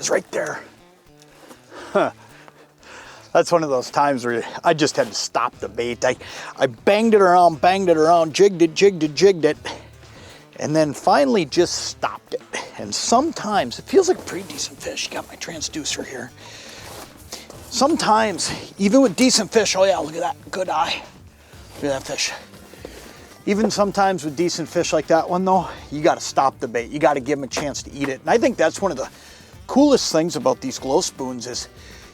is right there. Huh. That's one of those times where I just had to stop the bait. I banged it around, jigged it, and then finally just stopped it. And sometimes, it feels like a pretty decent fish. Got my transducer here. Sometimes, even with decent fish, oh yeah, look at that, good eye. Look at that fish. Even sometimes with decent fish like that one though, you gotta stop the bait. You gotta give them a chance to eat it. And I think that's one of the coolest things about these glow spoons is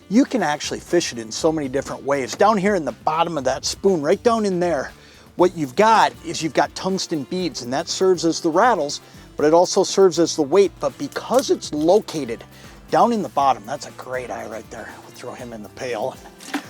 you can actually fish it in so many different ways. Down here in the bottom of that spoon, right down in there, what you've got is you've got tungsten beads, and that serves as the rattles, but it also serves as the weight. But because it's located down in the bottom, that's a great eye right there. We'll throw him in the pail and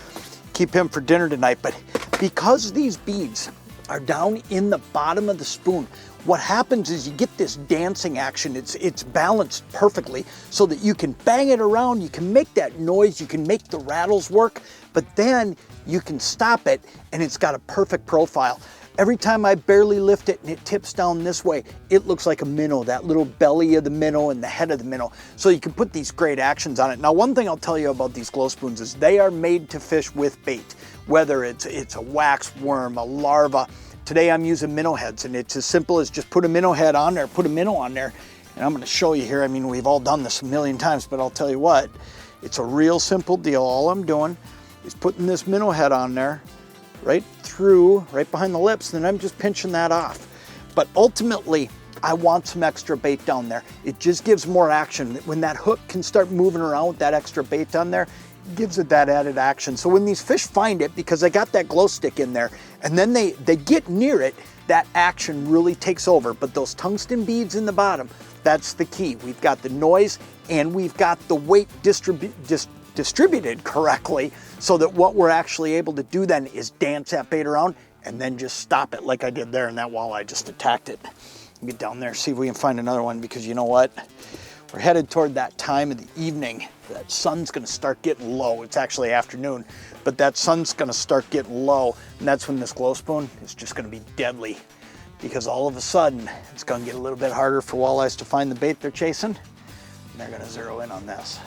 keep him for dinner tonight. But because these beads are down in the bottom of the spoon, what happens is you get this dancing action. It's balanced perfectly so that you can bang it around, you can make that noise, you can make the rattles work, but then you can stop it and it's got a perfect profile. Every time I barely lift it and it tips down this way, it looks like a minnow, that little belly of the minnow and the head of the minnow. So you can put these great actions on it. Now, one thing I'll tell you about these glow spoons is they are made to fish with bait, whether it's a wax worm, a larva. Today I'm using minnow heads, and it's as simple as just put a minnow head on there, put a minnow on there, and I'm gonna show you here. I mean, we've all done this a million times, but I'll tell you what, it's a real simple deal. All I'm doing is putting this minnow head on there, right behind the lips, and then I'm just pinching that off. But ultimately, I want some extra bait down there. It just gives more action. When that hook can start moving around with that extra bait on there, gives it that added action. So when these fish find it, because I got that glow stick in there, and then they get near it, that action really takes over. But those tungsten beads in the bottom, that's the key. We've got the noise and we've got the weight distributed correctly, so that what we're actually able to do then is dance that bait around and then just stop it like I did there, and that walleye just attacked it. Get down there, see if we can find another one, because you know what? We're headed toward that time of the evening. That sun's gonna start getting low. It's actually afternoon, but that sun's gonna start getting low, and that's when this glow spoon is just gonna be deadly, because all of a sudden, it's gonna get a little bit harder for walleyes to find the bait they're chasing, and they're gonna zero in on this.